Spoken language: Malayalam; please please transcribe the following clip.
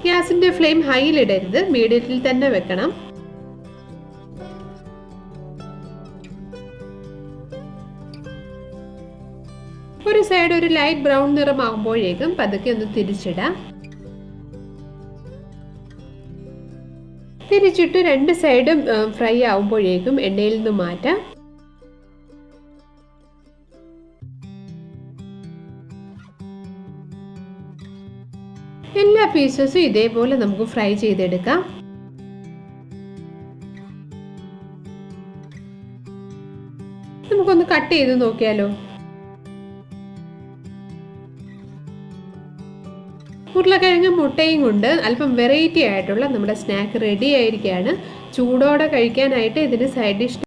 ഗ്യാസിന്റെ ഫ്ലെയിം ഹൈയിലിടരുത്, മീഡിയത്തിൽ തന്നെ വെക്കണം. ഒരു സൈഡ് ഒരു ലൈറ്റ് ബ്രൗൺ നിറമാകുമ്പോഴേക്കും പതുക്കെ ഒന്ന് തിരിച്ചിടാം. തിരിച്ചിട്ട് രണ്ട് സൈഡും ഫ്രൈ ആവുമ്പോഴേക്കും എണ്ണയിൽ നിന്ന് മാറ്റാം. എല്ലാ പീസസും ഇതേപോലെ നമുക്ക് ഫ്രൈ ചെയ്തെടുക്കാം. നമുക്കൊന്ന് കട്ട് ചെയ്ത് നോക്കിയാലോ. ഉരുളക്കിഴങ്ങും മുട്ടയും കൊണ്ട് അല്പം വെറൈറ്റി ആയിട്ടുള്ള നമ്മുടെ സ്നാക്ക് റെഡി ആയിരിക്കുകയാണ്. ചൂടോടെ കഴിക്കാനായിട്ട് ഇതിന് സൈഡ് ഡിഷ്